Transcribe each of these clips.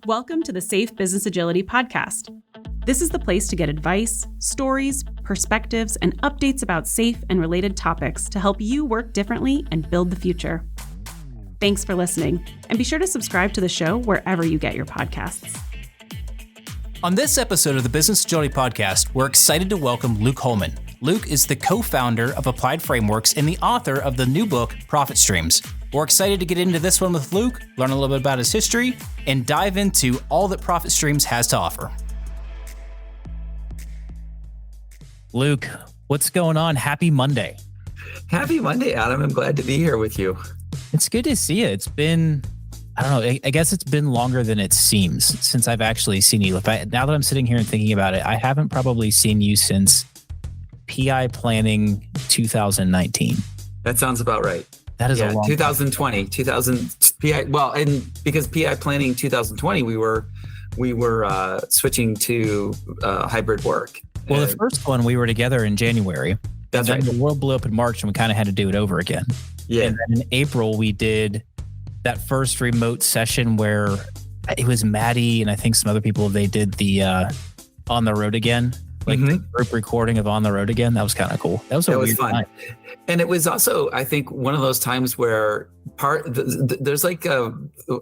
Welcome to the Safe Business Agility Podcast. This is the place to get advice, stories, perspectives, and updates about safe and related topics to help you work differently and build the future. Thanks for listening, and be sure to subscribe to the show wherever you get your podcasts. On this episode of the Business Agility Podcast, we're excited to welcome Luke Hohmann. Luke is the co-founder of Applied Frameworks and the author of the new book, Profit Streams. We're excited to get into this one with Luke, learn a little bit about his history, and dive into all that Profit Streams has to offer. Luke, what's going on? Happy Monday. Happy Monday, Adam. I'm glad to be here with you. It's good to see you. It's been, I don't know, I guess it's been longer than it seems since I've actually seen you. Now that I'm sitting here and thinking about it, I haven't probably seen you since PI Planning 2019. That sounds about right. That is a long 2020, 2000 PI. Well, and because PI Planning 2020, we were switching to hybrid work. Well, the first one we were together in January. That's right. The world blew up in March, and we kind of had to do it over again. Yeah. And then in April, we did that first remote session where it was Maddie and I think some other people. They did the On the Road Again. The group recording of On the Road Again. That was kind of cool. That was weird fun. Time. And it was also, I think, one of those times where there's like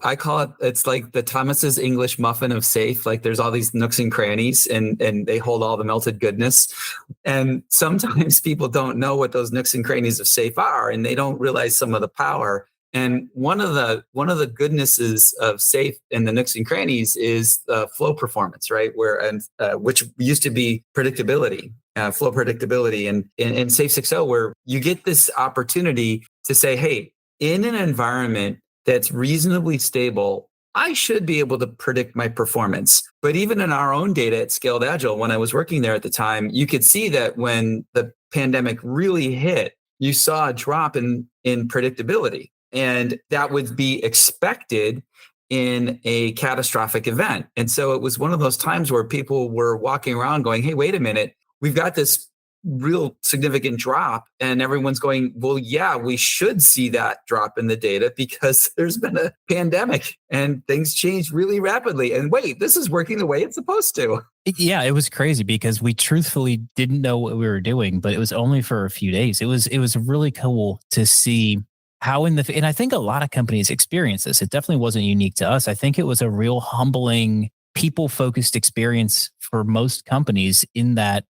I call it, it's like the Thomas's English muffin of safe. Like there's all these nooks and crannies and they hold all the melted goodness. And sometimes people don't know what those nooks and crannies of safe are, and they don't realize some of the power. And one of the goodnesses of safe and the nooks and crannies is the flow performance, right? Which used to be predictability, flow predictability, and in Safe 6.0, where you get this opportunity to say, hey, in an environment that's reasonably stable, I should be able to predict my performance. But even in our own data at Scaled Agile, when I was working there at the time, you could see that when the pandemic really hit, you saw a drop in predictability. And that would be expected in a catastrophic event. And so it was one of those times where people were walking around going, hey, wait a minute, we've got this real significant drop. And everyone's going, well, yeah, we should see that drop in the data because there's been a pandemic and things changed really rapidly. And wait, this is working the way it's supposed to. Yeah, it was crazy because we truthfully didn't know what we were doing, but it was only for a few days. It was really cool to see how and I think a lot of companies experience this. It definitely wasn't unique to us. I think it was a real humbling, people-focused experience for most companies in that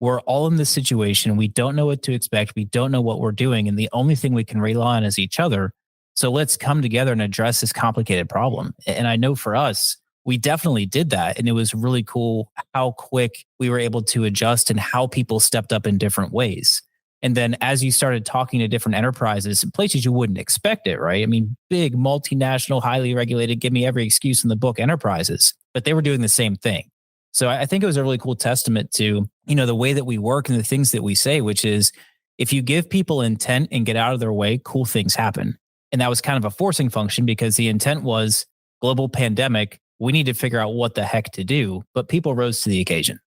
we're all in this situation. We don't know what to expect. We don't know what we're doing. And the only thing we can rely on is each other. So let's come together and address this complicated problem. And I know for us, we definitely did that. And it was really cool how quick we were able to adjust and how people stepped up in different ways. And then as you started talking to different enterprises, places you wouldn't expect it, right? I mean, big, multinational, highly regulated, give me every excuse in the book enterprises, but they were doing the same thing. So I think it was a really cool testament to, the way that we work and the things that we say, which is if you give people intent and get out of their way, cool things happen. And that was kind of a forcing function because the intent was global pandemic. We need to figure out what the heck to do, but people rose to the occasion.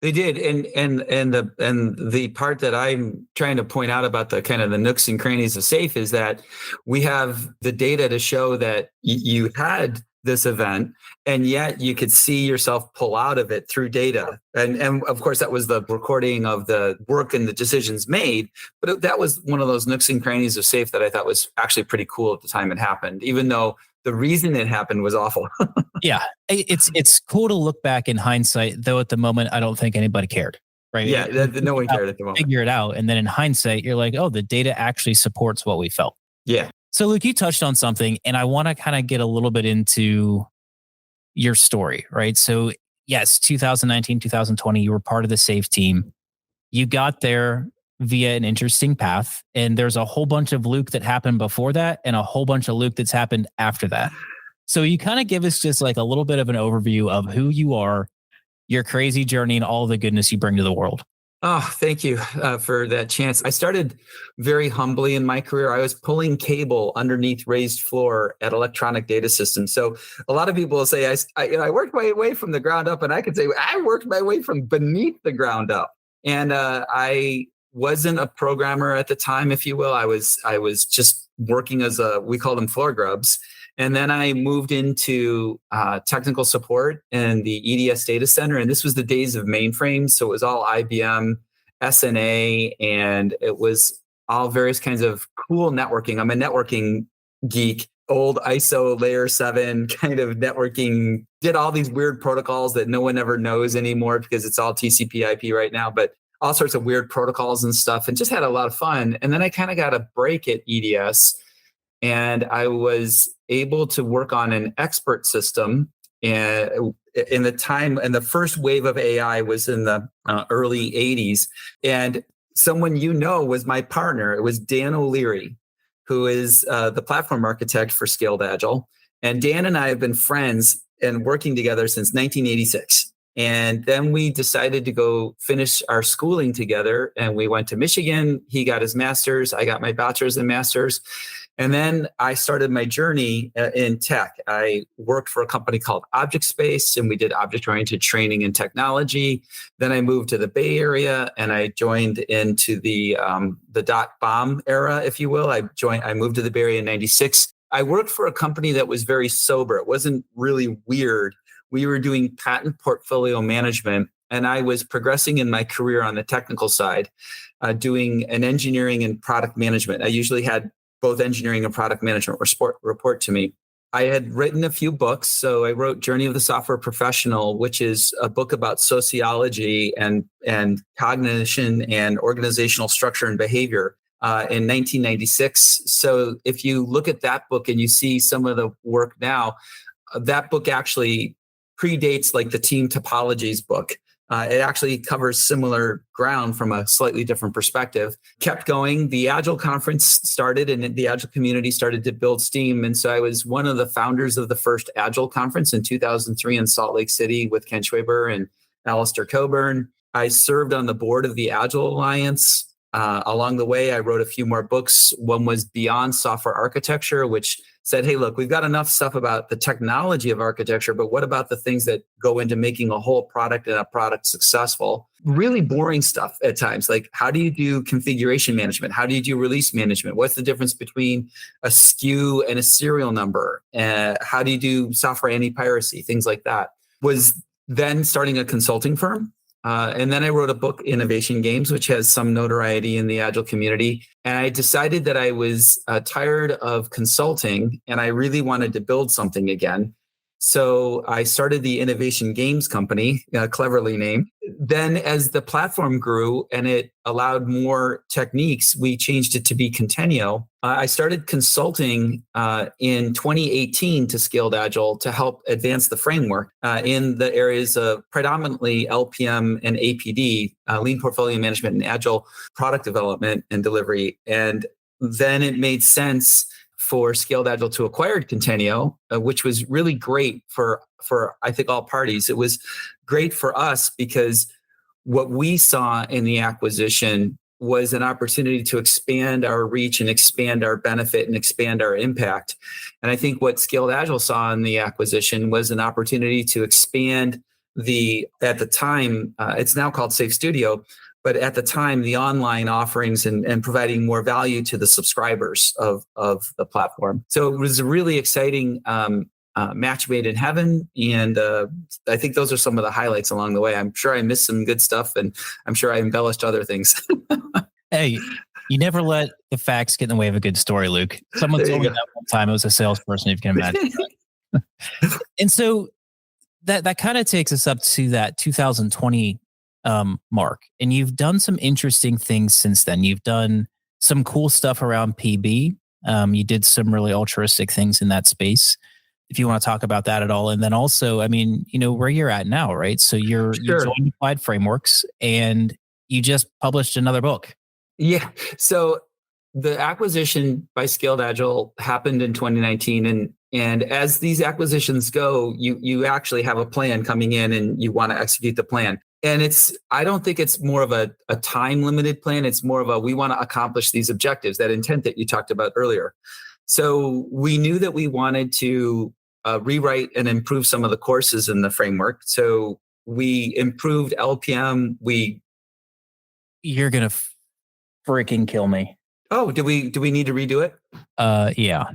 They did, and the part that I'm trying to point out about the kind of the nooks and crannies of safe is that we have the data to show that you had this event, and yet you could see yourself pull out of it through data. And of course, that was the recording of the work and the decisions made. But that was one of those nooks and crannies of safe that I thought was actually pretty cool at the time it happened, even though the reason it happened was awful. Yeah, it's cool to look back in hindsight, though at the moment, I don't think anybody cared, right? Yeah, no one cared at the moment. Figure it out. And then in hindsight, you're like, oh, the data actually supports what we felt. Yeah. So Luke, you touched on something, and I want to kind of get a little bit into your story, right? So yes, 2019, 2020, you were part of the SAFE team. You got there via an interesting path. And there's a whole bunch of Luke that happened before that and a whole bunch of Luke that's happened after that. So you kind of give us just like a little bit of an overview of who you are, your crazy journey, and all the goodness you bring to the world. Oh, thank you for that chance. I started very humbly in my career. I was pulling cable underneath raised floor at Electronic Data Systems. So a lot of people will say, I worked my way from the ground up, and I could say I worked my way from beneath the ground up. And I wasn't a programmer at the time, if you will. I was just working as we call them floor grubs. And then I moved into technical support in the EDS data center. And this was the days of mainframes. So it was all IBM, SNA, and it was all various kinds of cool networking. I'm a networking geek, old ISO layer 7 kind of networking, did all these weird protocols that no one ever knows anymore because it's all TCP IP right now, but all sorts of weird protocols and stuff, and just had a lot of fun. And then I kind of got a break at EDS, and I was able to work on an expert system. And in the time, and the first wave of AI was in the early 80s. And someone was my partner. It was Dan O'Leary, who is the platform architect for Scaled Agile. And Dan and I have been friends and working together since 1986. And then we decided to go finish our schooling together. And we went to Michigan. He got his master's. I got my bachelor's and master's. And then I started my journey in tech. I worked for a company called Object Space, and we did object-oriented training and technology. Then I moved to the Bay Area, and I joined into the dot-bomb era, if you will. I moved to the Bay Area in '96. I worked for a company that was very sober. It wasn't really weird. We were doing patent portfolio management, and I was progressing in my career on the technical side, doing an engineering and product management. I usually had both engineering and product management report to me. I had written a few books. So I wrote Journey of the Software Professional, which is a book about sociology and cognition and organizational structure and behavior in 1996. So if you look at that book and you see some of the work now, that book actually predates like the team topologies book. It actually covers similar ground from a slightly different perspective. Kept going. The Agile conference started and the Agile community started to build steam. And so I was one of the founders of the first Agile conference in 2003 in Salt Lake City with Ken Schwaber and Alistair Coburn. I served on the board of the Agile Alliance. Along the way, I wrote a few more books. One was Beyond Software Architecture, which said, hey, look, we've got enough stuff about the technology of architecture, but what about the things that go into making a whole product and a product successful? Really boring stuff at times. Like, how do you do configuration management? How do you do release management? What's the difference between a SKU and a serial number? How do you do software anti-piracy? Things like that. Was then starting a consulting firm. And then I wrote a book, Innovation Games, which has some notoriety in the Agile community. And I decided that I was tired of consulting and I really wanted to build something again. So I started the Innovation Games company, cleverly named. Then as the platform grew and it allowed more techniques, we changed it to be Contenio. I started consulting in 2018 to Scaled Agile to help advance the framework in the areas of predominantly LPM and APD, Lean Portfolio Management and Agile product development and delivery. And then it made sense for Scaled Agile to acquire Contenio, which was really great for I think all parties. It was great for us because what we saw in the acquisition was an opportunity to expand our reach and expand our benefit and expand our impact. And I think what Scaled Agile saw in the acquisition was an opportunity to expand at the time, it's now called Safe Studio, but at the time, the online offerings and providing more value to the subscribers of the platform. So it was a really exciting match made in heaven. And I think those are some of the highlights along the way. I'm sure I missed some good stuff and I'm sure I embellished other things. Hey, you never let the facts get in the way of a good story, Luke. Someone told me that one time. It was a salesperson, if you can imagine. And so that kind of takes us up to that 2020 mark. And you've done some interesting things since then. You've done some cool stuff around PB. You did some really altruistic things in that space. If you want to talk about that at all. And then also, I mean, where you're at now, right? So you joined Applied Frameworks and you just published another book. Yeah. So the acquisition by Scaled Agile happened in 2019. And as these acquisitions go, you actually have a plan coming in and you want to execute the plan. And I don't think it's more of a time limited plan. It's more of we want to accomplish these objectives, that intent that you talked about earlier. So we knew that we wanted to rewrite and improve some of the courses in the framework. So we improved LPM. You're going to freaking kill me. Oh, do we need to redo it? Yeah.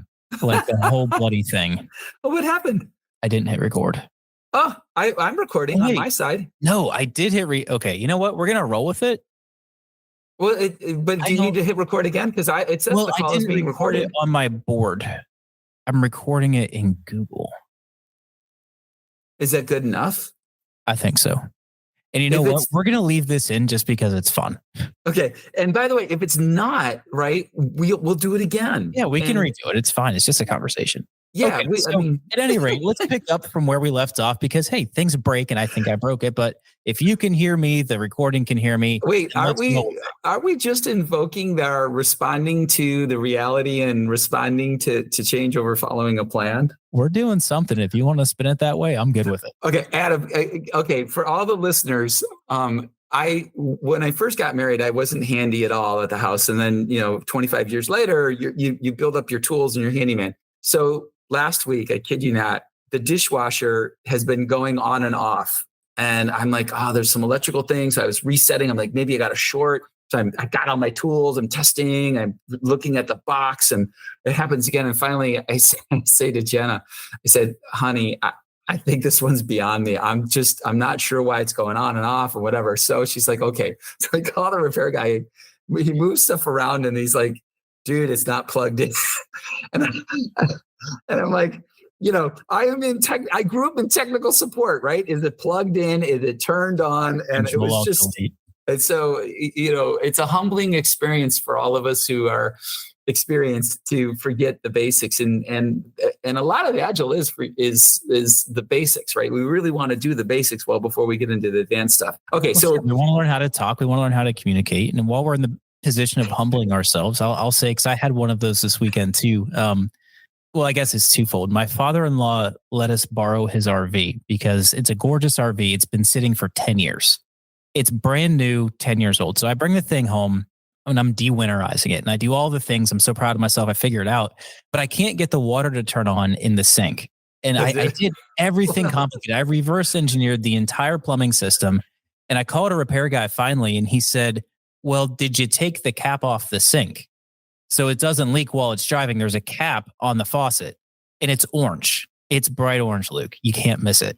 like the whole bloody thing. Oh, what happened? I didn't hit record. Oh, I'm recording on my side. No, I did hit okay, you know what? We're gonna roll with it. Well, but do you need to hit record again? Because it says the call is being recorded on my board. I'm recording it in Google. Is that good enough? I think so. And you know what? We're going to leave this in just because it's fun. Okay. And by the way, if it's not, right, we'll do it again. Yeah, we can redo it. It's fine. It's just a conversation. Yeah. Okay, at any rate, let's pick up from where we left off because, hey, things break and I think I broke it. But if you can hear me, the recording can hear me. Wait, are we just invoking our responding to the reality and responding to change over following a plan? We're doing something. If you want to spin it that way, I'm good with it. Okay, Adam. Okay, for all the listeners, when I first got married, I wasn't handy at all at the house, and then 25 years later, you build up your tools and you're handyman. So last week, I kid you not, the dishwasher has been going on and off, and I'm like, there's some electrical things. So I was resetting. I'm like, maybe I got a short. So I got all my tools. I'm testing. I'm looking at the box, and it happens again. And finally, I say to Jenna, I said, "Honey, I think this one's beyond me. I'm not sure why it's going on and off or whatever." So she's like, "Okay." So I call the repair guy. He moves stuff around, and he's like, "Dude, it's not plugged in." and I'm like, I grew up in technical support, right? Is it plugged in? Is it turned on? And it was just. And so, it's a humbling experience for all of us who are experienced to forget the basics. And a lot of the Agile is the basics, right? We really want to do the basics well before we get into the advanced stuff. Okay, so we want to learn how to talk. We want to learn how to communicate. And while we're in the position of humbling ourselves, I'll say, because I had one of those this weekend too. Well, I guess it's twofold. My father-in-law let us borrow his RV because it's a gorgeous RV. It's been sitting for 10 years. It's brand new, 10 years old. So I bring the thing home and I'm de-winterizing it. And I do all the things. I'm so proud of myself. I figure it out. But I can't get the water to turn on in the sink. And I did everything complicated. I reverse engineered the entire plumbing system. And I called a repair guy finally. And he said, "Well, did you take the cap off the sink? So it doesn't leak while it's driving. There's a cap on the faucet. And it's orange. It's bright orange, Luke. You can't miss it."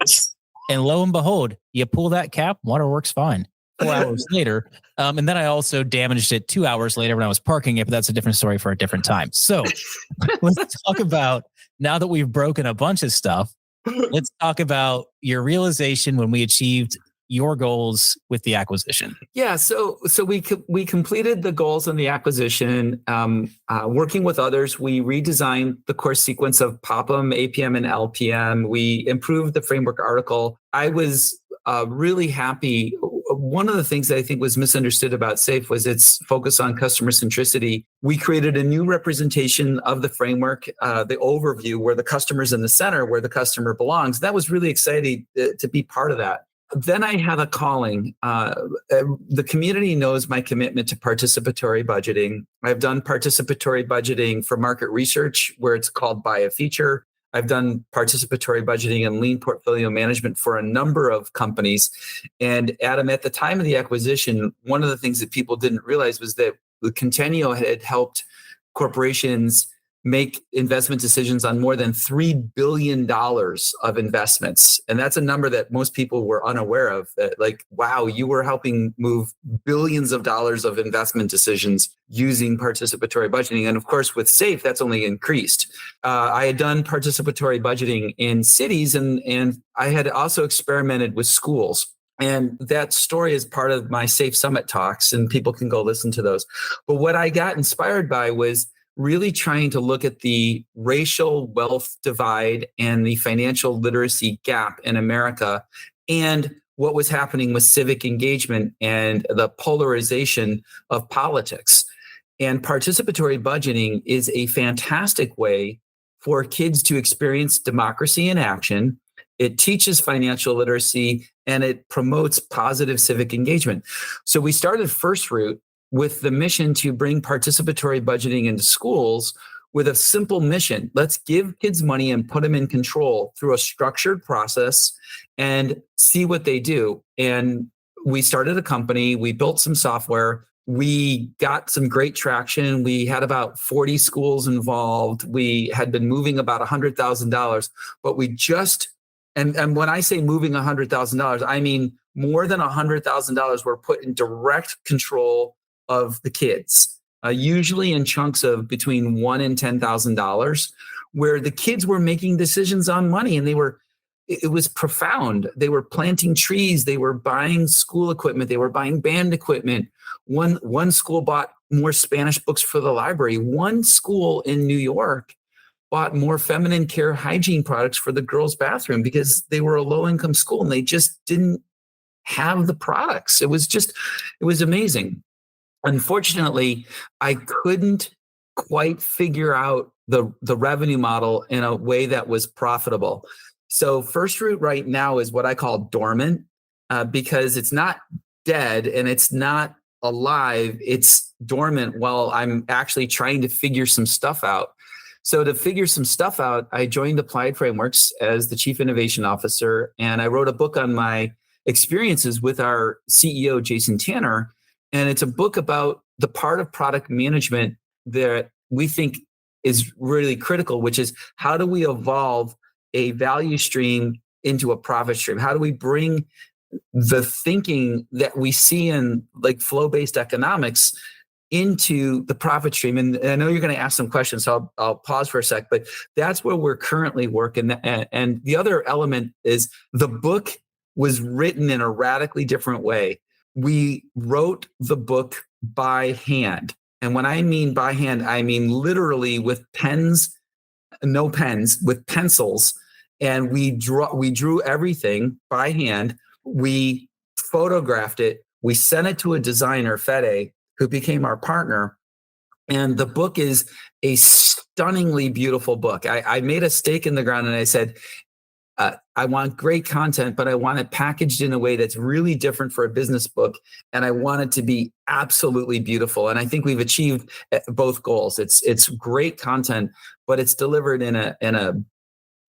And lo and behold, you pull that cap, water works fine. 4 hours later. And then I also damaged it 2 hours later when I was parking it, but that's a different story for a different time. So let's talk about, now that we've broken a bunch of stuff, let's talk about your realization when we achieved your goals with the acquisition. Yeah. So we completed the goals on the acquisition. Working with others, we redesigned the course sequence of POPM, APM, and LPM. We improved the framework article. I was really happy. One of the things that I think was misunderstood about SAFE was its focus on customer centricity. We created a new representation of the framework, the overview, where the customer's in the center, where the customer belongs. That was really exciting to be part of that. Then I had a calling. The community knows my commitment to participatory budgeting. I've done participatory budgeting for market research, where it's called buy a feature. I've done participatory budgeting and lean portfolio management for a number of companies. And Adam, at the time of the acquisition, one of the things that people didn't realize was that Contenio had helped corporations make investment decisions on more than $3 billion of investments. And that's a number that most people were unaware of. That, like, wow, you were helping move billions of dollars of investment decisions using participatory budgeting. And of course, with SAFE, that's only increased. I had done participatory budgeting in cities, and I had also experimented with schools. And that story is part of my SAFE Summit talks, and people can go listen to those. But what I got inspired by was really trying to look at the racial wealth divide and the financial literacy gap in America, and what was happening with civic engagement and the polarization of politics. And participatory budgeting is a fantastic way for kids to experience democracy in action. It teaches financial literacy and it promotes positive civic engagement. So we started First Root with the mission to bring participatory budgeting into schools with a simple mission. Let's give kids money and put them in control through a structured process and see what they do. And we started a company, we built some software, we got some great traction. We had about 40 schools involved. We had been moving about $100,000, but we just, and when I say moving $100,000, I mean more than $100,000 were put in direct control of the kids, usually in chunks of between $1,000 and $10,000, where the kids were making decisions on money, and it was profound. They were planting trees. They were buying school equipment. They were buying band equipment. One school bought more Spanish books for the library. One school in New York bought more feminine care hygiene products for the girls' bathroom because they were a low-income school and they just didn't have the products. It was amazing. Unfortunately, I couldn't quite figure out the revenue model in a way that was profitable. So First Root right now is what I call dormant, because it's not dead and it's not alive. It's dormant while I'm actually trying to figure some stuff out. So to figure some stuff out, I joined Applied Frameworks as the Chief Innovation Officer, and I wrote a book on my experiences with our CEO, Jason Tanner. And it's a book about the part of product management that we think is really critical, which is how do we evolve a value stream into a profit stream? How do we bring the thinking that we see in like flow-based economics into the profit stream? And I know you're going to ask some questions, so I'll pause for a sec, but that's where we're currently working. And the other element is the book was written in a radically different way. We wrote the book by hand. And when I mean by hand, I mean literally with pens, no pens, with pencils. And we drew everything by hand. We photographed it. We sent it to a designer, Fede, who became our partner. And the book is a stunningly beautiful book. I made a stake in the ground and I said, I want great content, but I want it packaged in a way that's really different for a business book. And I want it to be absolutely beautiful. And I think we've achieved both goals. It's great content, but it's delivered in a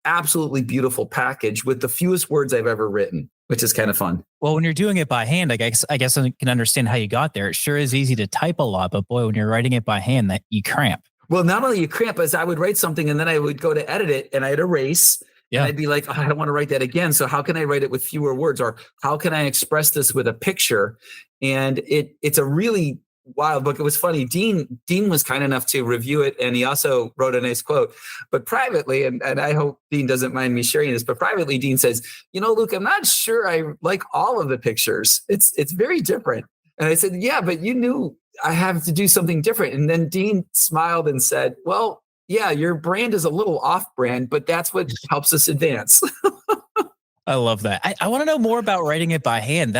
absolutely beautiful package with the fewest words I've ever written, which is kind of fun. Well, when you're doing it by hand, I guess I can understand how you got there. It sure is easy to type a lot, but boy, when you're writing it by hand, that you cramp. Well, not only you cramp, as I would write something and then I would go to edit it and I'd erase. Yeah. And I'd be like, oh, I don't want to write that again. So how can I write it with fewer words, or how can I express this with a picture? And it's a really wild book. It was funny. Dean was kind enough to review it, and he also wrote a nice quote. But privately, and I hope Dean doesn't mind me sharing this, but privately, Dean says, Luke, I'm not sure I like all of the pictures. It's very different. And I said, yeah, but you knew I have to do something different. And then Dean smiled and said, well, yeah, your brand is a little off-brand, but that's what helps us advance. I love that. I want to know more about writing it by hand.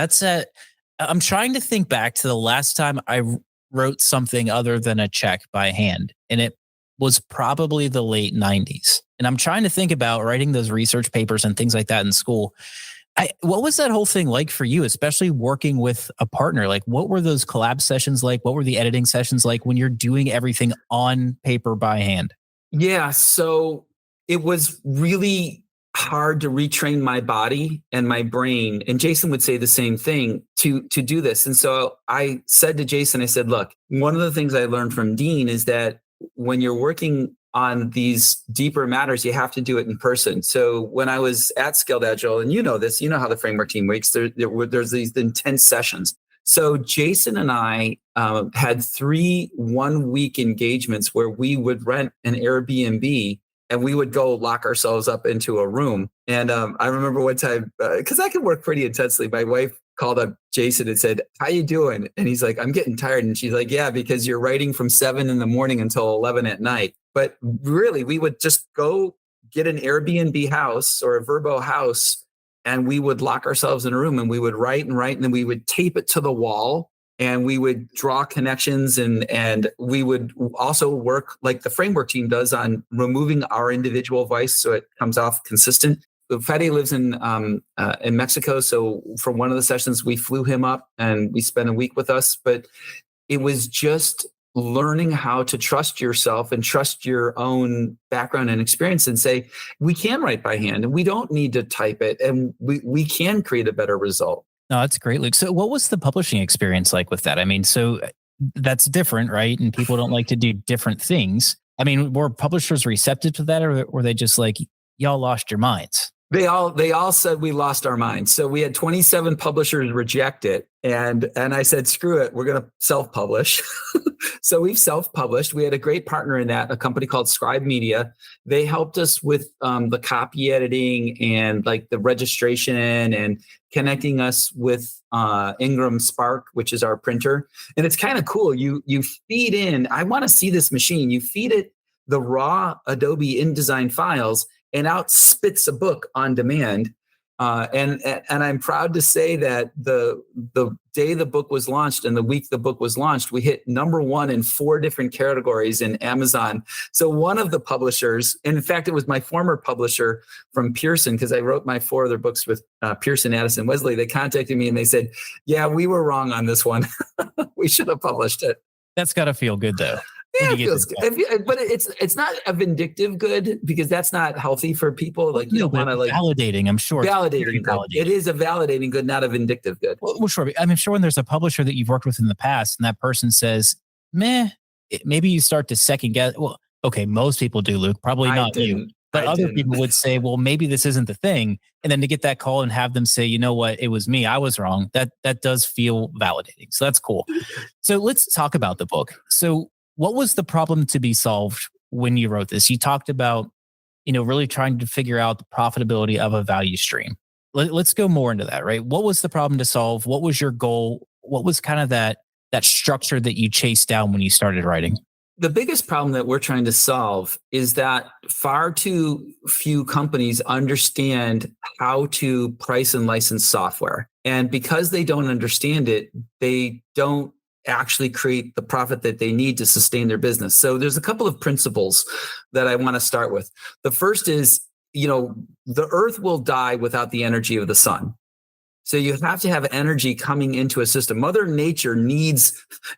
I'm trying to think back to the last time I wrote something other than a check by hand, and it was probably the late 90s. And I'm trying to think about writing those research papers and things like that in school. What was that whole thing like for you, especially working with a partner? Like, what were those collab sessions like? What were the editing sessions like when you're doing everything on paper by hand? Yeah, so it was really hard to retrain my body and my brain. And Jason would say the same thing to do this. And so I said to Jason, I said, look, one of the things I learned from Dean is that when you're working on these deeper matters, you have to do it in person. So when I was at Scaled Agile, and you know this, you know how the framework team works, there's these intense sessions. So Jason and I had 3 one-week engagements where we would rent an Airbnb and we would go lock ourselves up into a room. And I remember one time, because I can work pretty intensely, my wife called up Jason and said, how you doing? And he's like, I'm getting tired. And she's like, yeah, because you're writing from 7 in the morning until 11 at night. But really, we would just go get an Airbnb house or a Verbo house, and we would lock ourselves in a room and we would write, and then we would tape it to the wall, and we would draw connections, and we would also work like the framework team does on removing our individual voice so it comes off consistent. Fede lives in Mexico, so for one of the sessions we flew him up and we spent a week with us. But it was just learning how to trust yourself and trust your own background and experience and say, we can write by hand and we don't need to type it, and we can create a better result. No, that's great, Luke. So what was the publishing experience like with that? I mean, so that's different, right? And people don't like to do different things. I mean, were publishers receptive to that, or were they just like, y'all lost your minds? They all said we lost our minds. So we had 27 publishers reject it. And I said, screw it, we're going to self-publish. So we've self-published. We had a great partner in that, a company called Scribe Media. They helped us with the copy editing and like the registration and connecting us with Ingram Spark, which is our printer. And it's kind of cool. You feed in, I want to see this machine. You feed it the raw Adobe InDesign files, and out spits a book on demand. And I'm proud to say that the day the book was launched and the week the book was launched, we hit #1 in 4 different categories in Amazon. So one of the publishers, and in fact, it was my former publisher from Pearson, because I wrote my 4 other books with Pearson, Addison, Wesley. They contacted me and they said, yeah, we were wrong on this one. We should have published it. That's got to feel good though. Yeah, it feels good. But it's not a vindictive good, because that's not healthy for people. Like, you don't want to, like, validating. I'm sure validating good. It is a validating good, not a vindictive good. Well, sure. I'm sure when there's a publisher that you've worked with in the past, and that person says, "Meh," maybe you start to second guess. Well, okay, most people do, Luke. Probably not you, but other people would say, "Well, maybe this isn't the thing." And then to get that call and have them say, "You know what? It was me. I was wrong." That does feel validating. So that's cool. So let's talk about the book. So, what was the problem to be solved when you wrote this? You talked about, really trying to figure out the profitability of a value stream. Let's go more into that, right? What was the problem to solve? What was your goal? What was kind of that structure that you chased down when you started writing? The biggest problem that we're trying to solve is that far too few companies understand how to price and license software. And because they don't understand it, they don't actually create the profit that they need to sustain their business. So there's a couple of principles that I want to start with. The first is, the earth will die without the energy of the sun. So you have to have energy coming into a system. Mother Nature needs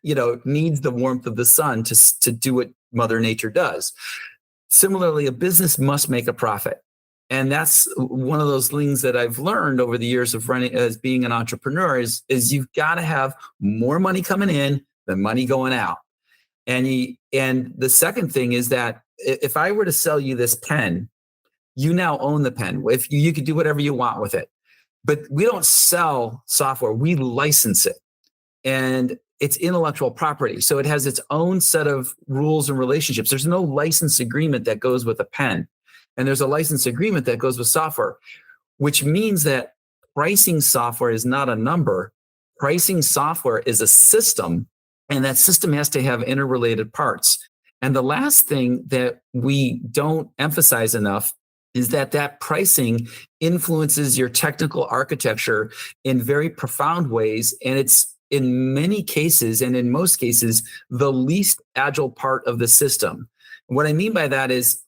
the warmth of the sun to do what Mother Nature does. Similarly, a business must make a profit. And that's one of those things that I've learned over the years of running as being an entrepreneur is you've got to have more money coming in than money going out. And the second thing is that if I were to sell you this pen, you now own the pen. If you could do whatever you want with it, but we don't sell software, we license it. And it's intellectual property. So it has its own set of rules and relationships. There's no license agreement that goes with a pen. And there's a license agreement that goes with software, which means that pricing software is not a number. Pricing software is a system, and that system has to have interrelated parts. And the last thing that we don't emphasize enough is that pricing influences your technical architecture in very profound ways. And it's in many cases, and in most cases, the least agile part of the system. What I mean by that is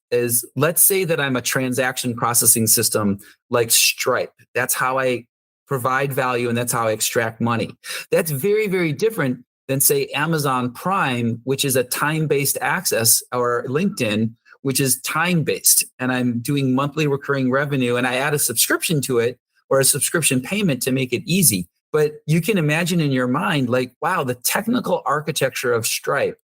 let's say that I'm a transaction processing system like Stripe. That's how I provide value, and that's how I extract money. That's very, very different than, say, Amazon Prime, which is a time-based access, or LinkedIn, which is time-based. And I'm doing monthly recurring revenue, and I add a subscription to it, or a subscription payment to make it easy. But you can imagine in your mind, like, wow, the technical architecture of Stripe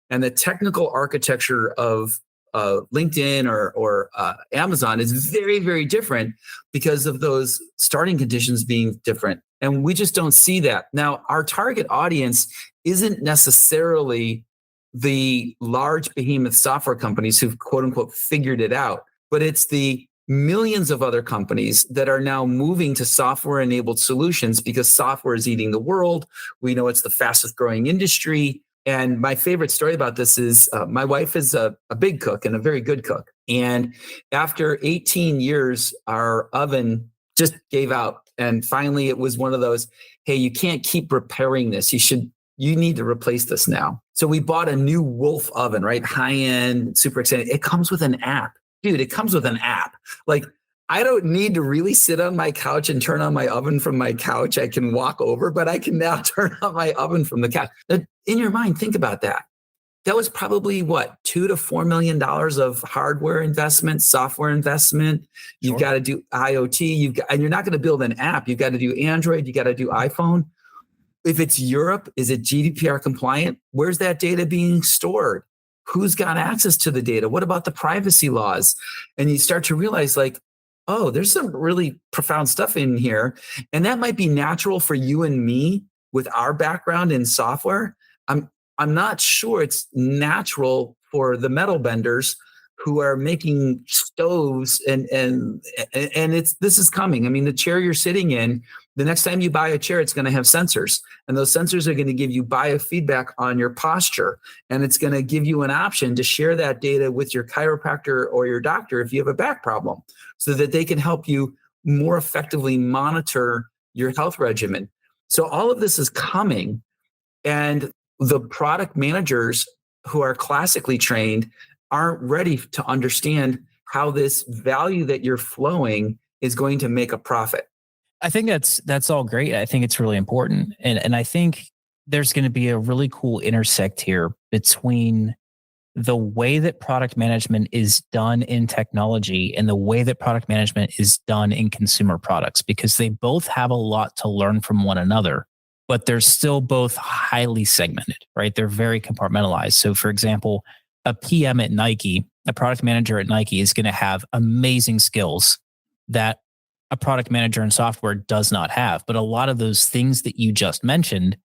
and the technical architecture of LinkedIn or Amazon is very, very different because of those starting conditions being different. And we just don't see that. Now, our target audience isn't necessarily the large behemoth software companies who've, quote unquote, figured it out, but it's the millions of other companies that are now moving to software enabled solutions because software is eating the world. We know it's the fastest growing industry. And my favorite story about this is my wife is a big cook and a very good cook. And after 18 years, our oven just gave out. And finally, it was one of those, hey, you can't keep repairing this. You need to replace this now. So we bought a new Wolf oven, right? High end, super exciting. It comes with an app. Dude, it comes with an app. Like, I don't need to really sit on my couch and turn on my oven from my couch. I can walk over, but I can now turn on my oven from the couch. In your mind, think about that. That was probably what, $2 to $4 million of hardware investment, software investment. You've got to do IoT. And you're not going to build an app. You've got to do Android. You got to do iPhone. If it's Europe, is it GDPR compliant? Where's that data being stored? Who's got access to the data? What about the privacy laws? And you start to realize like, oh, there's some really profound stuff in here. And that might be natural for you and me with our background in software. I'm not sure it's natural for the metal benders who are making stoves and this is coming. I mean, the chair you're sitting in, the next time you buy a chair, it's going to have sensors, and those sensors are going to give you biofeedback on your posture, and it's going to give you an option to share that data with your chiropractor or your doctor if you have a back problem, so that they can help you more effectively monitor your health regimen. So all of this is coming, and the product managers who are classically trained aren't ready to understand how this value that you're flowing is going to make a profit. I think that's all great. I think it's really important. And I think there's going to be a really cool intersect here between the way that product management is done in technology and the way that product management is done in consumer products, because they both have a lot to learn from one another, but they're still both highly segmented, right? They're very compartmentalized. So for example, a PM at Nike, a product manager at Nike is going to have amazing skills that a product manager in software does not have. But a lot of those things that you just mentioned,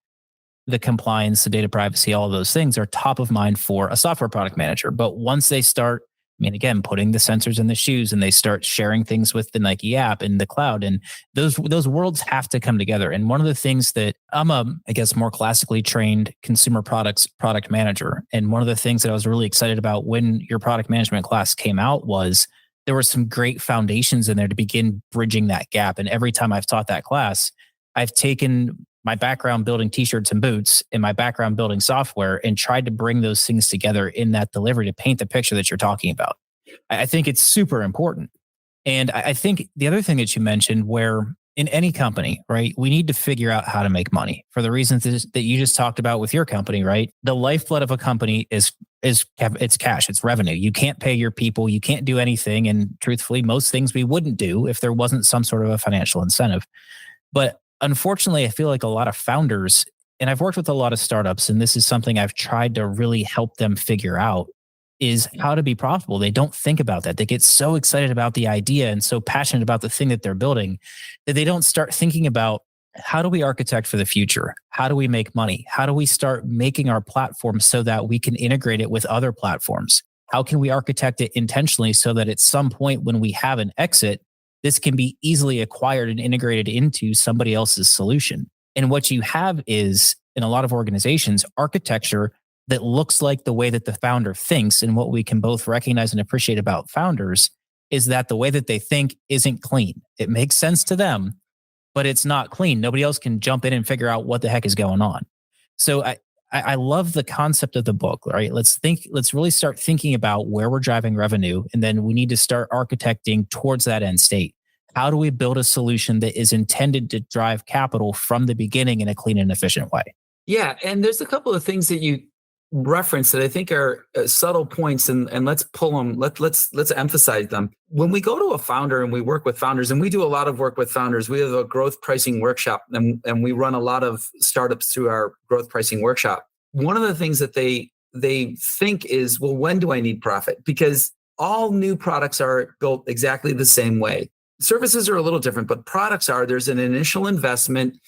the compliance, the data privacy, all of those things are top of mind for a software product manager. But once they start, again, putting the sensors in the shoes and they start sharing things with the Nike app in the cloud, and those worlds have to come together. And one of the things that I'm more classically trained consumer products product manager. And one of the things that I was really excited about when your product management class came out was there were some great foundations in there to begin bridging that gap. And every time I've taught that class, I've taken my background building t-shirts and boots and my background building software and tried to bring those things together in that delivery to paint the picture that you're talking about. I think it's super important. And I think the other thing that you mentioned, where in any company, right, we need to figure out how to make money for the reasons that you just talked about with your company, right? The lifeblood of a company is it's cash, it's revenue. You can't pay your people, you can't do anything. And truthfully, most things we wouldn't do if there wasn't some sort of a financial incentive. But unfortunately, I feel like a lot of founders, and I've worked with a lot of startups, and this is something I've tried to really help them figure out, is how to be profitable. They don't think about that. They get so excited about the idea and so passionate about the thing that they're building that they don't start thinking about, how do we architect for the future? How do we make money? How do we start making our platform so that we can integrate it with other platforms? How can we architect it intentionally so that at some point when we have an exit, this can be easily acquired and integrated into somebody else's solution? And what you have is, in a lot of organizations, architecture that looks like the way that the founder thinks. And what we can both recognize and appreciate about founders is that the way that they think isn't clean. It makes sense to them, but it's not clean. Nobody else can jump in and figure out what the heck is going on. So I love the concept of the book, right? Let's really start thinking about where we're driving revenue. And then we need to start architecting towards that end state. How do we build a solution that is intended to drive capital from the beginning in a clean and efficient way? Yeah. And there's a couple of things that you reference that I think are subtle points, and let's pull them. Let's emphasize them. When we go to a founder and we work with founders, and we do a lot of work with founders, we have a growth pricing workshop, and we run a lot of startups through our growth pricing workshop. One of the things that they think is, well, when do I need profit? Because all new products are built exactly the same way. Services are a little different, but products are. There's an initial investment,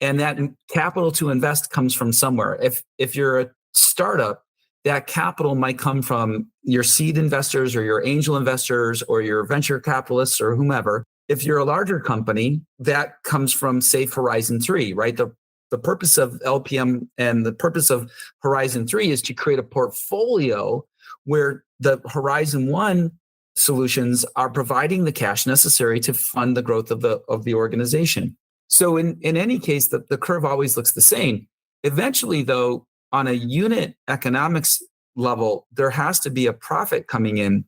and that capital to invest comes from somewhere. If you're a startup, that capital might come from your seed investors or your angel investors or your venture capitalists or whomever. If you're a larger company, that comes from, say, Horizon 3, right? The purpose of LPM and the purpose of Horizon 3 is to create a portfolio where the Horizon 1 solutions are providing the cash necessary to fund the growth of the organization. So in any case, the curve always looks the same. Eventually, though, on a unit economics level, there has to be a profit coming in.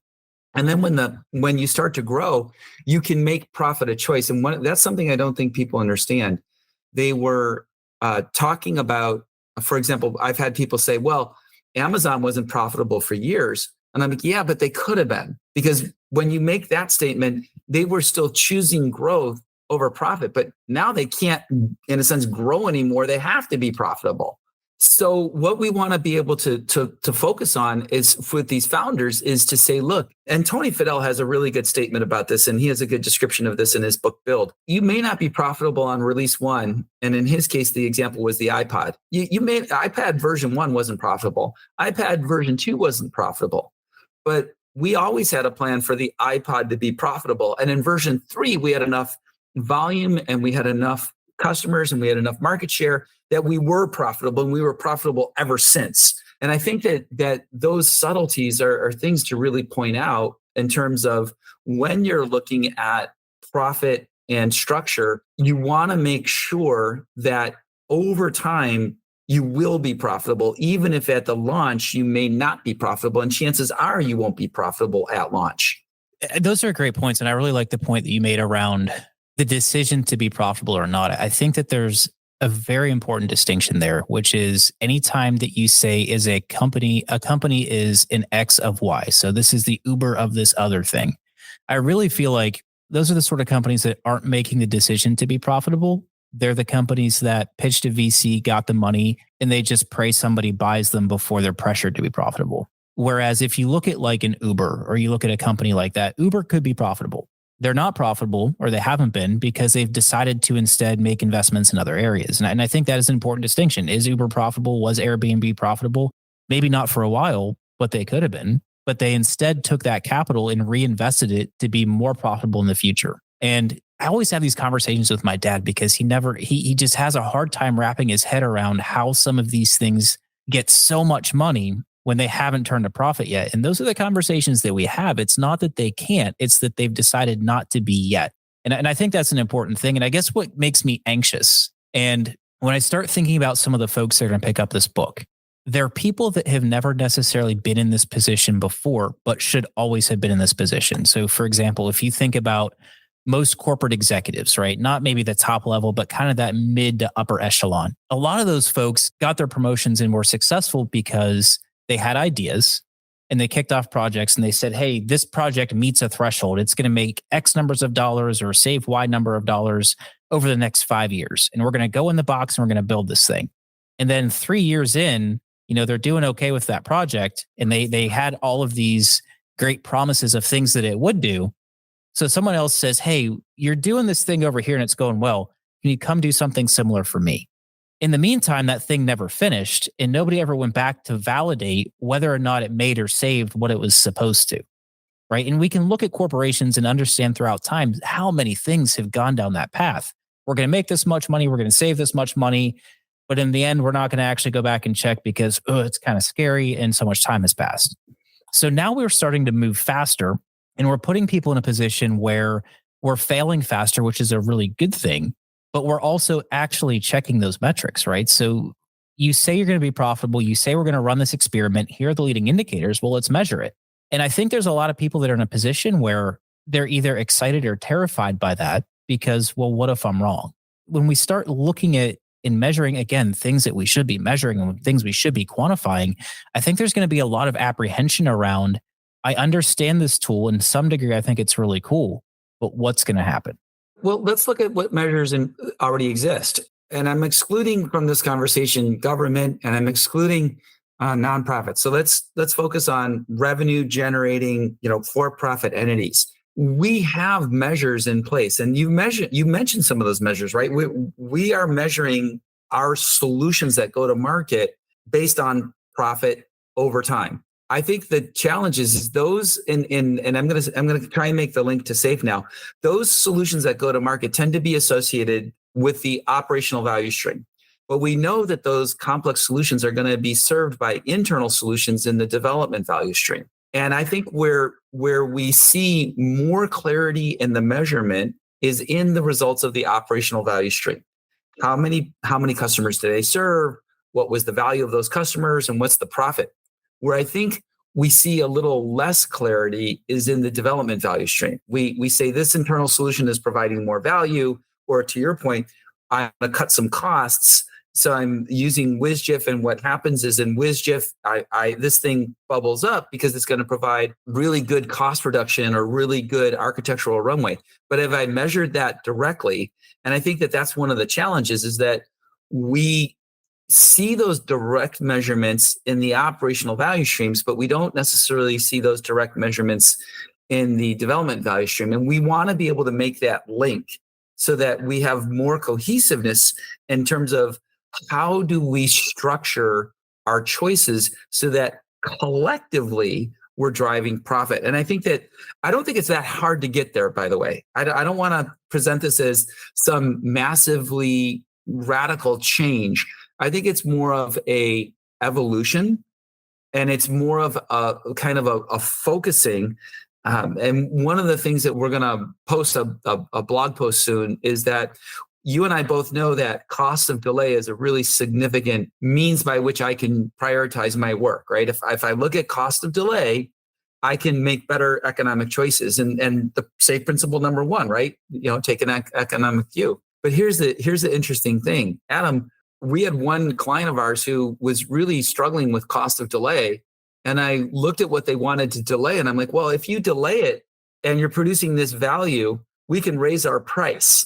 And then when you start to grow, you can make profit a choice. And that's something I don't think people understand. They were talking about, for example, I've had people say, well, Amazon wasn't profitable for years. And I'm like, yeah, but they could have been. Because when you make that statement, they were still choosing growth over profit, but now they can't, in a sense, grow anymore. They have to be profitable. So what we want to be able to focus on is with these founders is to say, look, and Tony Fadell has a really good statement about this, and he has a good description of this in his book, Build. You may not be profitable on release 1. And in his case, the example was the iPod. iPad version 1 wasn't profitable. iPad version 2 wasn't profitable. But we always had a plan for the iPod to be profitable. And in version 3, we had enough volume and we had enough customers and we had enough market share that we were profitable, and we were profitable ever since. And I think that those subtleties are things to really point out in terms of when you're looking at profit and structure, you want to make sure that over time you will be profitable, even if at the launch you may not be profitable, and chances are you won't be profitable at launch. Those are great points. And I really like the point that you made around the decision to be profitable or not. I think that there's a very important distinction there, which is anytime that you say is a company is an X of Y. So this is the Uber of this other thing. I really feel like those are the sort of companies that aren't making the decision to be profitable. They're the companies that pitched a VC, got the money, and they just pray somebody buys them before they're pressured to be profitable. Whereas if you look at like an Uber or you look at a company like that, Uber could be profitable. They're not profitable, or they haven't been, because they've decided to instead make investments in other areas. And I think that is an important distinction. Is Uber profitable? Was Airbnb profitable? Maybe not for a while, but they could have been. But they instead took that capital and reinvested it to be more profitable in the future. And I always have these conversations with my dad because he just has a hard time wrapping his head around how some of these things get so much money when they haven't turned a profit yet. And those are the conversations that we have. It's not that they can't, it's that they've decided not to be yet. And I think that's an important thing. And I guess what makes me anxious, and when I start thinking about some of the folks that are going to pick up this book, they're people that have never necessarily been in this position before, but should always have been in this position. So for example, if you think about most corporate executives, right? Not maybe the top level, but kind of that mid to upper echelon. A lot of those folks got their promotions and were successful because they had ideas and they kicked off projects and they said, hey, this project meets a threshold. It's going to make X numbers of dollars or save Y number of dollars over the next 5 years. And we're going to go in the box and we're going to build this thing. And then 3 years in, they're doing okay with that project. And they had all of these great promises of things that it would do. So someone else says, hey, you're doing this thing over here and it's going well. Can you come do something similar for me? In the meantime, that thing never finished and nobody ever went back to validate whether or not it made or saved what it was supposed to, right? And we can look at corporations and understand throughout time how many things have gone down that path. We're going to make this much money. We're going to save this much money. But in the end, we're not going to actually go back and check because it's kind of scary and so much time has passed. So now we're starting to move faster and we're putting people in a position where we're failing faster, which is a really good thing. But we're also actually checking those metrics, right? So you say you're going to be profitable. You say we're going to run this experiment. Here are the leading indicators. Well, let's measure it. And I think there's a lot of people that are in a position where they're either excited or terrified by that because, well, what if I'm wrong? When we start looking at and measuring, again, things that we should be measuring and things we should be quantifying, I think there's going to be a lot of apprehension around, I understand this tool in some degree. I think it's really cool, but what's going to happen? Well, let's look at what measures already exist. And I'm excluding from this conversation government, and I'm excluding nonprofits. So let's focus on revenue generating, for-profit entities. We have measures in place, and you mentioned some of those measures, right? We are measuring our solutions that go to market based on profit over time. I think the challenge is those and I'm going to try and make the link to SAFE now. Those solutions that go to market tend to be associated with the operational value stream. But we know that those complex solutions are going to be served by internal solutions in the development value stream. And I think where we see more clarity in the measurement is in the results of the operational value stream. How many customers did they serve? What was the value of those customers? And what's the profit? Where I think we see a little less clarity is in the development value stream. We say this internal solution is providing more value, or to your point, I'm going to cut some costs So I'm using WizGIF, and what happens is in WizGIF, this thing bubbles up because it's going to provide really good cost reduction or really good architectural runway. But if I measured that directly, and I think that that's one of the challenges, is that we see those direct measurements in the operational value streams, but we don't necessarily see those direct measurements in the development value stream. And we want to be able to make that link so that we have more cohesiveness in terms of how do we structure our choices so that collectively we're driving profit. And I don't think it's that hard to get there, by the way. I don't want to present this as some massively radical change. I think it's more of a evolution, and it's more of a kind of a focusing. And one of the things that we're going to post a blog post soon is that you and I both know that cost of delay is a really significant means by which I can prioritize my work, right? If I look at cost of delay, I can make better economic choices. And the safe principle number one, right? Take an economic view. But here's the interesting thing, Adam. We had one client of ours who was really struggling with cost of delay. And I looked at what they wanted to delay. And I'm like, well, if you delay it and you're producing this value, we can raise our price.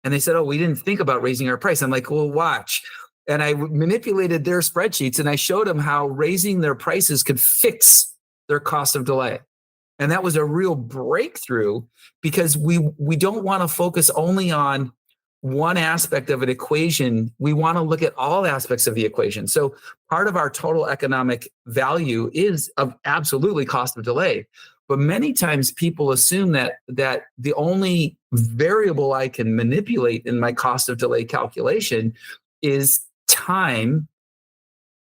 And they said, oh, we didn't think about raising our price. I'm like, well, watch. And I manipulated their spreadsheets and I showed them how raising their prices could fix their cost of delay. And that was a real breakthrough, because we don't want to focus only on one aspect of an equation. We want to look at all aspects of the equation. So part of our total economic value is of absolutely cost of delay. But many times people assume that the only variable I can manipulate in my cost of delay calculation is time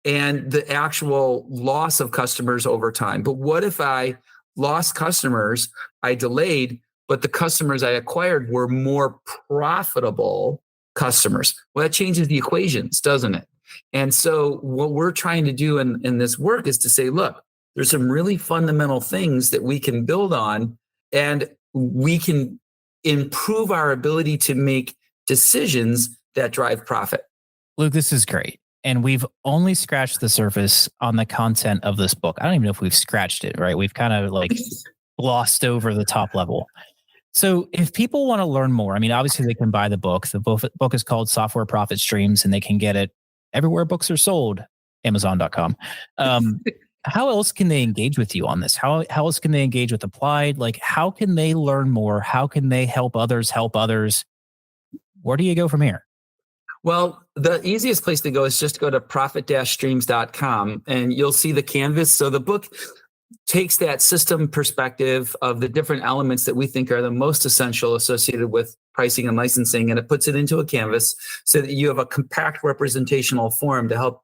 and the actual loss of customers over time. But what if I lost customers, I delayed, but the customers I acquired were more profitable customers? Well, that changes the equations, doesn't it? And so what we're trying to do in this work is to say, look, there's some really fundamental things that we can build on, and we can improve our ability to make decisions that drive profit. Luke, this is great. And we've only scratched the surface on the content of this book. I don't even know if we've scratched it, right? We've kind of like glossed over the top level. So if people want to learn more, I mean, obviously they can buy the book. The book is called Software Profit Streams, and they can get it everywhere books are sold, Amazon.com. How else can they engage with you on this? How else can they engage with Applied? Like, how can they learn more? How can they help others help others? Where do you go from here? Well, the easiest place to go is just go to profit-streams.com, and you'll see the canvas. So the book takes that system perspective of the different elements that we think are the most essential associated with pricing and licensing, and it puts it into a canvas so that you have a compact representational form to help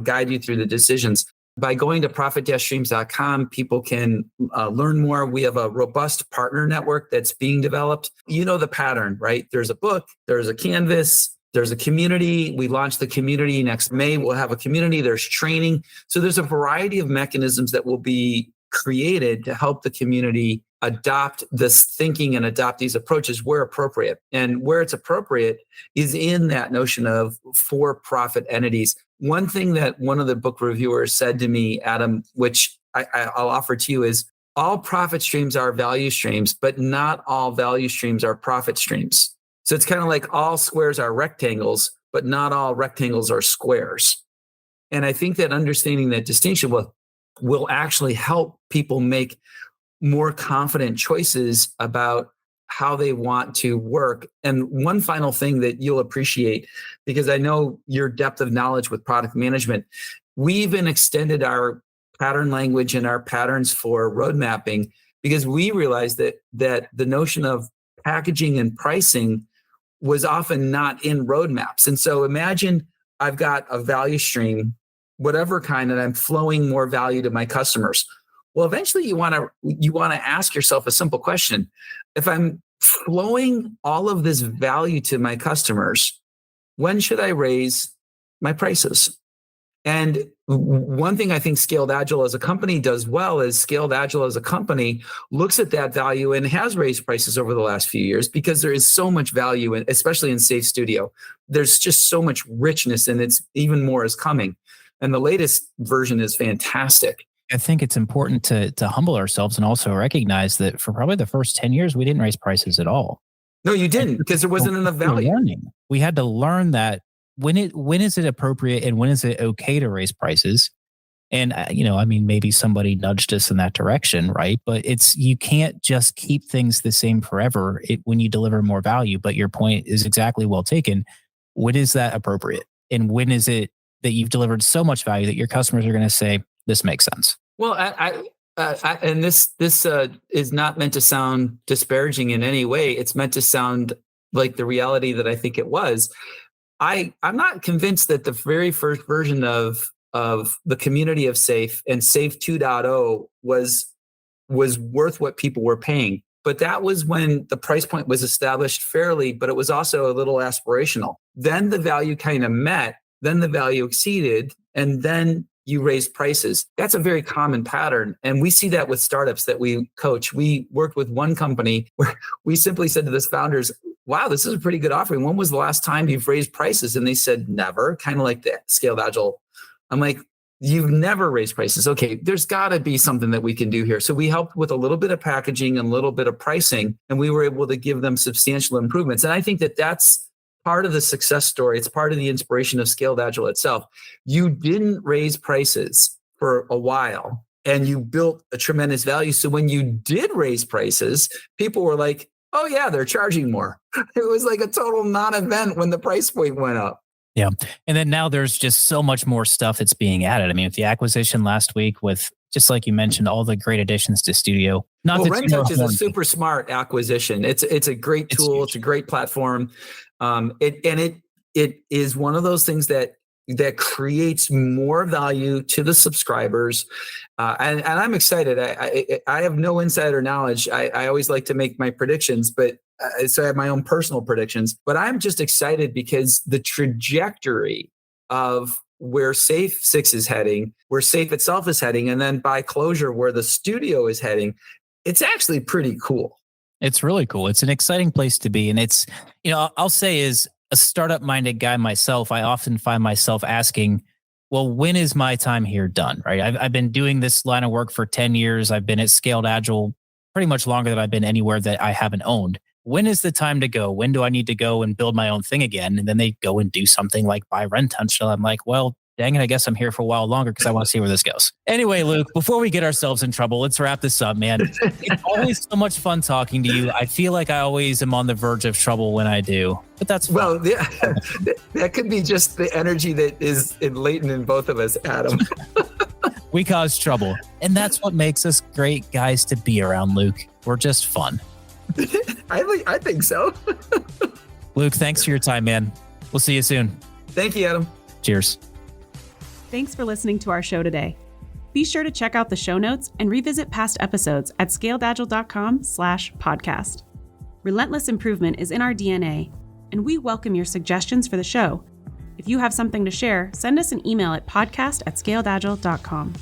guide you through the decisions. By going to profit-streams.com, people can learn more. We have a robust partner network that's being developed. You know the pattern, right? There's a book, there's a canvas, there's a community. We launch the community next May. We'll have a community. There's training. So there's a variety of mechanisms that will be created to help the community adopt this thinking and adopt these approaches where appropriate. And where it's appropriate is in that notion of for-profit entities. One thing that one of the book reviewers said to me, Adam, which I'll offer to you, is all profit streams are value streams, but not all value streams are profit streams. So it's kind of like all squares are rectangles, but not all rectangles are squares. And I think that understanding that distinction will actually help people make more confident choices about how they want to work. And one final thing that you'll appreciate, because I know your depth of knowledge with product management, we even extended our pattern language and our patterns for road mapping, because we realized that the notion of packaging and pricing was often not in roadmaps. And so imagine I've got a value stream, whatever kind, and I'm flowing more value to my customers. Well, eventually you want to ask yourself a simple question. If I'm flowing all of this value to my customers, when should I raise my prices? And one thing I think Scaled Agile as a company does well is Scaled Agile as a company looks at that value and has raised prices over the last few years because there is so much value, especially in Safe Studio. There's just so much richness, and it's even more is coming. And the latest version is fantastic. I think it's important to humble ourselves and also recognize that for probably the first 10 years, we didn't raise prices at all. No, you didn't, because there wasn't enough value. We had to learn that when is it appropriate and when is it okay to raise prices. And, maybe somebody nudged us in that direction, right? But you can't just keep things the same forever when you deliver more value. But your point is exactly well taken. When is that appropriate? And when is it that you've delivered so much value that your customers are going to say, this makes sense? Well, and this is not meant to sound disparaging in any way. It's meant to sound like the reality that I think it was. I'm not convinced that the very first version of the community of Safe and Safe 2.0 was worth what people were paying. But that was when the price point was established fairly, but it was also a little aspirational. Then the value kind of met, then the value exceeded, and then you raise prices. That's a very common pattern. And we see that with startups that we coach. We worked with one company where we simply said to the founders, wow, this is a pretty good offering. When was the last time you've raised prices? And they said, never, kind of like the Scaled Agile. I'm like, you've never raised prices. Okay, there's got to be something that we can do here. So we helped with a little bit of packaging and a little bit of pricing, and we were able to give them substantial improvements. And I think that that's part of the success story. It's part of the inspiration of Scaled Agile itself. You didn't raise prices for a while, and you built a tremendous value. So when you did raise prices, people were like, oh yeah, they're charging more. It was like a total non-event when the price point went up. Yeah. And then now there's just so much more stuff that's being added. I mean, with the acquisition last week, with just like you mentioned, all the great additions to Studio. RentTouch is a super smart acquisition. It's a great tool. It's a great platform. It is one of those things that creates more value to the subscribers. And I'm excited. I have no insider knowledge. I always like to make my predictions, but so I have my own personal predictions, but I'm just excited because the trajectory of where Safe 6 is heading, where Safe itself is heading, and then by closure, where the studio is heading, it's actually pretty cool. It's really cool. It's an exciting place to be. And it's, I'll say as a startup minded guy myself, I often find myself asking, well, when is my time here done? Right. I've been doing this line of work for 10 years. I've been at Scaled Agile pretty much longer than I've been anywhere that I haven't owned. When is the time to go? When do I need to go and build my own thing again? And then they go and do something like buy RentTouch. So I'm like, well, dang it, I guess I'm here for a while longer because I want to see where this goes. Anyway, Luke, before we get ourselves in trouble, let's wrap this up, man. It's always so much fun talking to you. I feel like I always am on the verge of trouble when I do, but that's fun. Well, yeah, that could be just the energy that is latent in both of us, Adam. We cause trouble. And that's what makes us great guys to be around, Luke. We're just fun. I think so. Luke, thanks for your time, man. We'll see you soon. Thank you, Adam. Cheers. Thanks for listening to our show today. Be sure to check out the show notes and revisit past episodes at scaledagile.com/podcast. Relentless improvement is in our DNA, and we welcome your suggestions for the show. If you have something to share, send us an email at podcast@scaledagile.com.